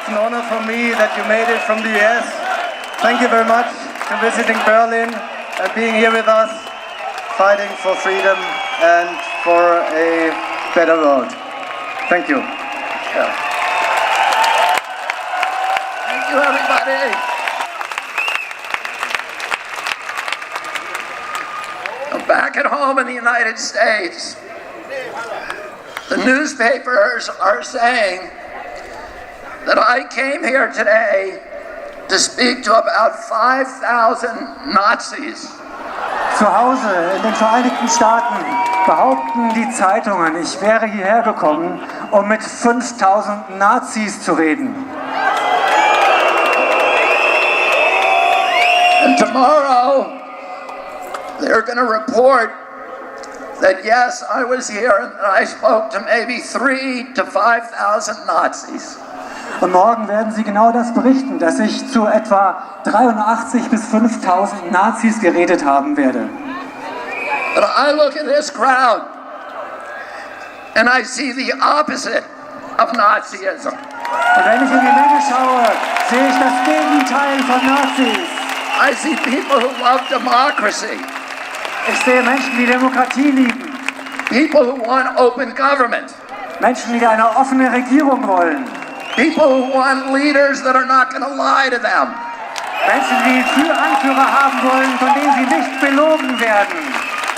It's an honor for me that you made it from the US. Thank you very much for visiting Berlin and being here with us, fighting for freedom and for a better world. Thank you. Yeah. Thank you, everybody. Back at home in the United States, the newspapers are saying that I came here today to speak to about 5,000 Nazis. Zu Hause in den Vereinigten Staaten behaupten die Zeitungen, ich wäre hierher gekommen, um mit 5.000 Nazis zu reden. And tomorrow, they're going to report that yes, I was here and I spoke to maybe 3,000 to 5,000 Nazis. Und morgen werden sie genau das berichten, dass ich zu etwa 83 bis 5.000 Nazis geredet haben werde. But I look at this crowd and I see the opposite of Nazism. Und wenn ich in die Menge schaue, sehe ich das Gegenteil von Nazis. I see people who love democracy. Ich sehe Menschen, die Demokratie lieben. People who want open government. Menschen, die eine offene Regierung wollen. People who want leaders that are not going to lie to them. Menschen, die Anführer haben wollen, von denen sie nicht belogen werden.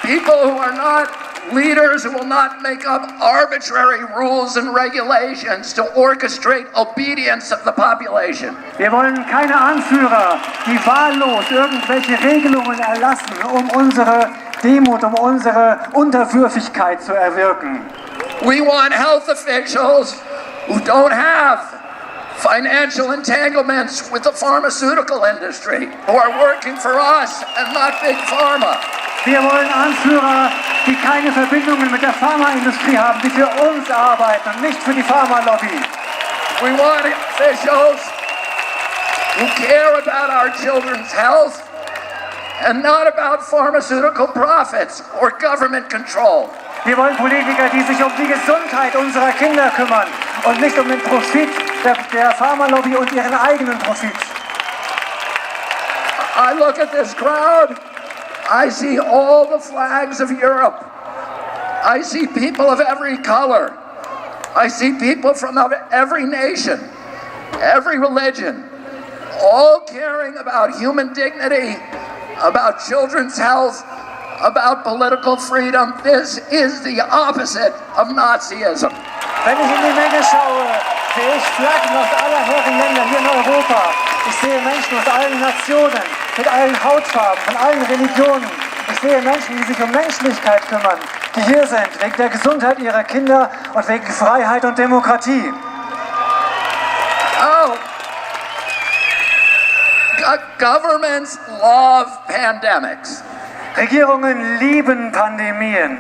People who are not leaders who will not make up arbitrary rules and regulations to orchestrate obedience of the population. Wir wollen keine Anführer, die wahllos irgendwelche Regelungen erlassen, um unsere Demut, um unsere Unterwürfigkeit zu erwirken. We want health officials who don't have financial entanglements with the pharmaceutical industry, who are working for us and not Big Pharma. Wir wollen Anführer, die keine Verbindungen mit der Pharmaindustrie haben, die für uns arbeiten und nicht für die Pharmalobby. We want officials who care about our children's health and not about pharmaceutical profits or government control. Wir wollen Politiker, die sich um die Gesundheit unserer Kinder kümmern und nicht um den Profit der Pharmalobby und ihren eigenen Profit. I look at this crowd, I see all the flags of Europe. I see people of every color. I see people from every nation, every religion, all caring about human dignity, about children's health, about political freedom. This is the opposite of Nazism. Wenn ich in die Menge schaue, sehe ich Flaggen aus aller Herren Länder hier in Europa. Ich sehe Menschen aus allen Nationen, mit allen Hautfarben, von allen Religionen. Ich sehe Menschen, die sich um Menschlichkeit kümmern, die hier sind, wegen der Gesundheit ihrer Kinder und wegen Freiheit und Demokratie. Oh, governments love pandemics. Regierungen lieben Pandemien.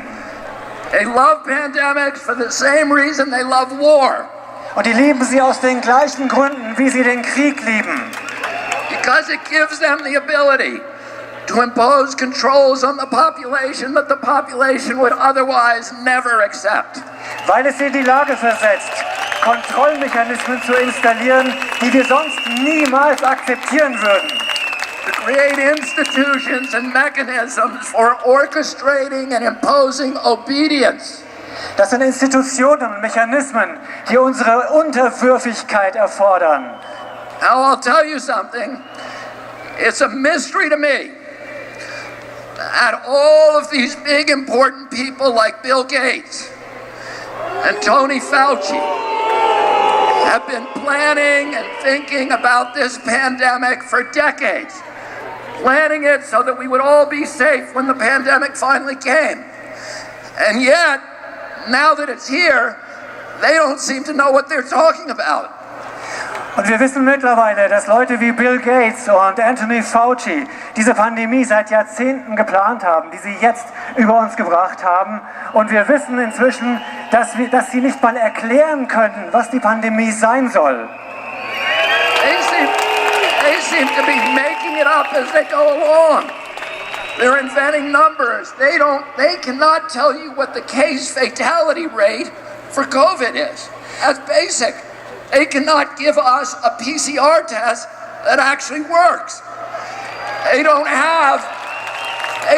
They love pandemics for the same reason they love war. Und die lieben sie aus den gleichen Gründen, wie sie den Krieg lieben. Because it gives them the ability to impose controls on the population that the population would otherwise never accept. Weil es sie in die Lage versetzt, Kontrollmechanismen zu installieren, die wir sonst niemals akzeptieren würden. To create institutions and mechanisms for orchestrating and imposing obedience. Das sind Institutionen und Mechanismen, die unsere Unterwürfigkeit erfordern. Now I'll tell you something. It's a mystery to me that all of these big important people like Bill Gates and Tony Fauci have been planning and thinking about this pandemic for decades. Planning it so that we would all be safe when the pandemic finally came. And yet, now that it's here, they don't seem to know what they're talking about. Und wir wissen mittlerweile, dass Leute wie Bill Gates und Anthony Fauci diese Pandemie seit Jahrzehnten geplant haben, die sie jetzt über uns gebracht haben. Und wir wissen inzwischen, dass sie nicht mal erklären können, was die Pandemie sein soll. They seem to be making it up as they go along. They're inventing numbers. They cannot tell you what the case fatality rate for COVID is. That's basic. They cannot give us a PCR test that actually works. They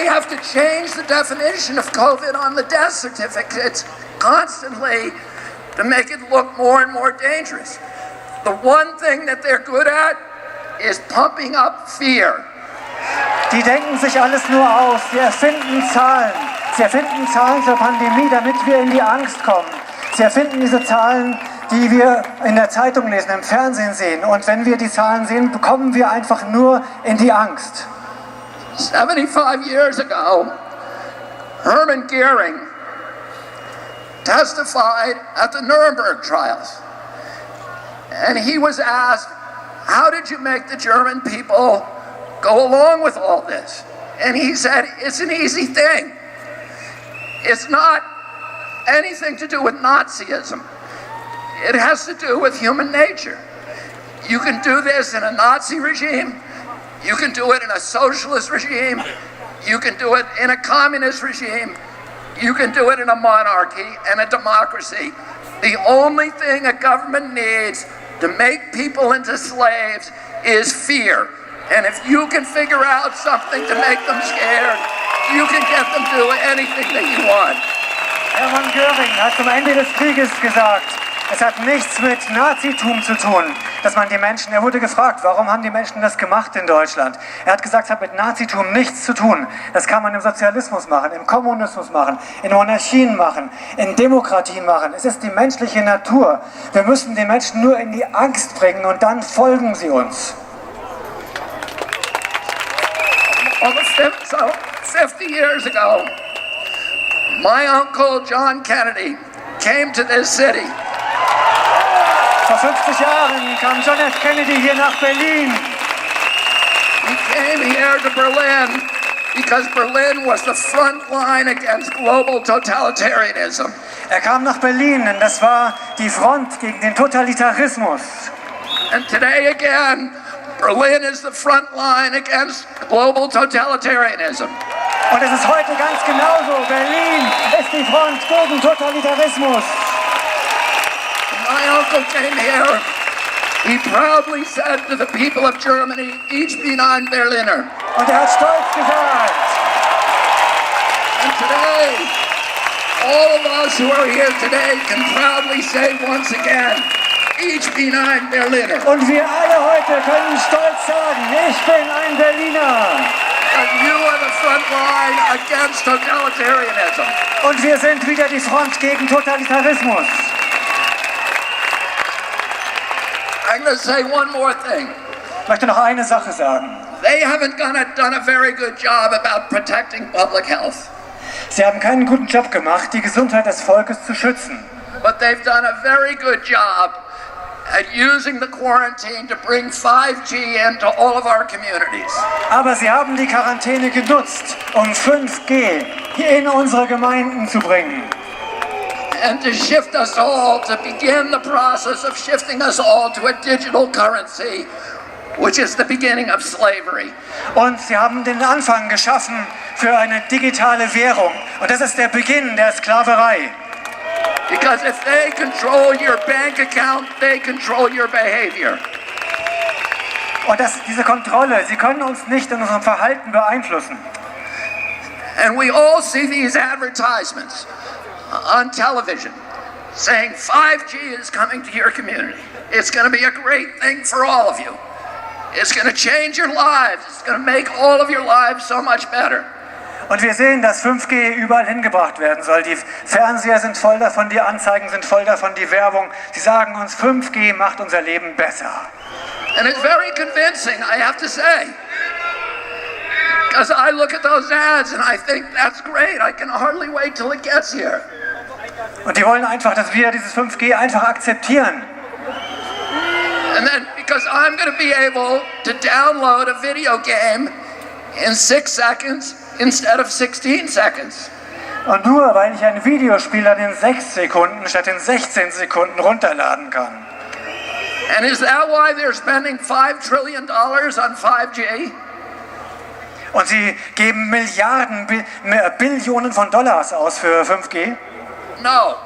have to change the definition of COVID on the death certificates constantly to make it look more and more dangerous. The one thing that they're good at is pumping up fear. Die denken sich alles nur aus, sie erfinden Zahlen. Sie erfinden Zahlen zur Pandemie, damit wir in die Angst kommen. Sie erfinden diese Zahlen, die wir in der Zeitung lesen, im Fernsehen sehen. Und wenn wir die Zahlen sehen, bekommen wir einfach nur in die Angst. 75 years ago, Hermann Goering testified at the Nuremberg trials. And he was asked, how did you make the German people go along with all this? And he said, it's an easy thing. It's not anything to do with Nazism. It has to do with human nature. You can do this in a Nazi regime. You can do it in a socialist regime. You can do it in a communist regime. You can do it in a monarchy and a democracy. The only thing a government needs to make people into slaves is fear. And if you can figure out something to make them scared, you can get them to do anything that you want. Hermann Göring hat zum Ende des Krieges gesagt, es hat nichts mit Nazitum zu tun, dass man die Menschen, er wurde gefragt, warum haben die Menschen das gemacht in Deutschland? Er hat gesagt, es hat mit Nazitum nichts zu tun. Das kann man im Sozialismus machen, im Kommunismus machen, in Monarchien machen, in Demokratien machen. Es ist die menschliche Natur. Wir müssen die Menschen nur in die Angst bringen und dann folgen sie uns. Almost 50 years ago, my uncle John Kennedy came to this city. Vor 50 Jahren kam John F. Kennedy hier nach Berlin. He came here to Berlin because Berlin was the front line against global totalitarianism. Er kam nach Berlin, denn das war die Front gegen den Totalitarismus. And today again, Berlin is the front line against global totalitarianism. Und es ist heute ganz genauso. Berlin ist die Front gegen Totalitarismus. My uncle came here. He proudly said to the people of Germany, ich bin ein Berliner. Und er hat stolz gesagt. And today, all of us who are here today can proudly say once again, ich bin ein Berliner. Und wir alle heute können stolz sagen, ich bin ein Berliner. And you are the front line against totalitarianism. Und wir sind wieder die Front gegen Totalitarismus. I'm going to say one more thing. Ich möchte noch eine Sache sagen. They haven't done a very good job about protecting public health. Sie haben keinen guten Job gemacht, die Gesundheit des Volkes zu schützen. But they've done a very good job at using the quarantine to bring 5G into all of our communities. Aber sie haben die Quarantäne genutzt, um 5G hier in unsere Gemeinden zu bringen. And to shift us all, to begin the process of shifting us all to a digital currency, which is the beginning of slavery. Und sie haben den Anfang geschaffen für eine digitale Währung. Und das ist der Beginn der Sklaverei. Because if they control your bank account, they control your behavior. Und diese Kontrolle, sie können uns nicht in unserem Verhalten beeinflussen. And we all see these advertisements on television saying 5G is coming to your community. It's going to be a great thing for all of you. It's going to change your lives. It's going to make all of your lives so much better. Und wir sehen, dass 5G überall hingebracht werden soll. Die Fernseher sind voll davon, die Anzeigen sind voll davon, die Werbung. Sie sagen uns, 5G macht unser Leben besser. And it's very convincing, I have to say. Because I look at those ads and I think, that's great. I can hardly wait till it gets here. Und die wollen einfach, dass wir dieses 5G einfach akzeptieren. And then, because I'm going to be able to download a video game in 6 seconds instead of 16 seconds. Und nur weil ich ein Videospiel dann in 6 Sekunden statt in 16 Sekunden runterladen kann. And is that why they're spending $5 trillion on 5G? Und sie geben Milliarden, Billionen von Dollars aus für 5G? No.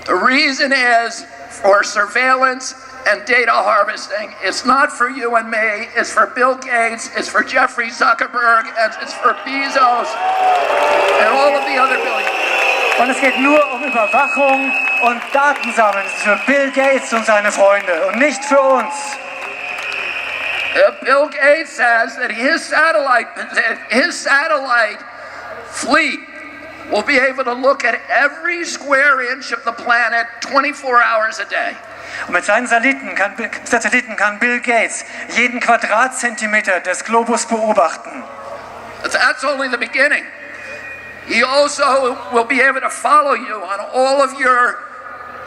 The reason is for surveillance and data harvesting. It's not for you and me, it's for Bill Gates, it's for Jeffrey Zuckerberg, and it's for Bezos and all of the other billionaires. Und es geht nur um Überwachung und Datensammeln. Es ist für Bill Gates und seine Freunde und nicht für uns. Bill Gates says that his satellite fleet will be able to look at every square inch of the planet 24 hours a day. Und mit seinen Satelliten kann Bill Gates jeden Quadratzentimeter des Globus beobachten. That's only the beginning. He also will be able to follow you on all of your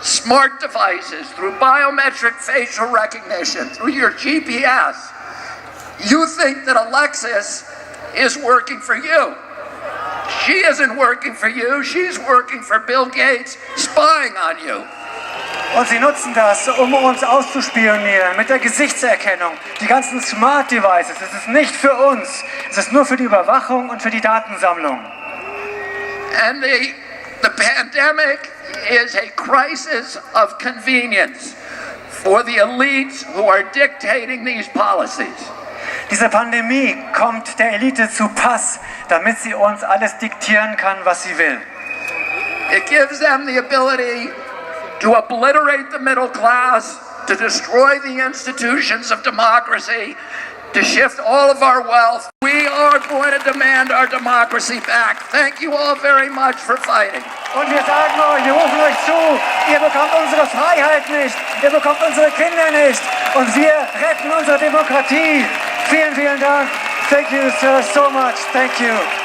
smart devices through biometric facial recognition, through your GPS. You think that Alexis is working for you. She isn't working for you, she's working for Bill Gates, spying on you. Und sie nutzen das, um uns auszuspionieren mit der Gesichtserkennung. Die ganzen Smart Devices, es ist nicht für uns, es ist nur für die Überwachung und für die Datensammlung. And the pandemic is a crisis of convenience for the elites who are dictating these policies. Diese Pandemie kommt der Elite zu Pass, damit sie uns alles diktieren kann, was sie will. It gives them the ability to obliterate the middle class, to destroy the institutions of democracy, to shift all of our wealth. We are going to demand our democracy back. Thank you all very much for fighting. Und wir sagen euch, wir rufen euch zu, ihr bekommt unsere Freiheit nicht, ihr bekommt unsere Kinder nicht und wir retten unsere Demokratie. Vielen, vielen Dank. Thank you, sir, so much. Thank you.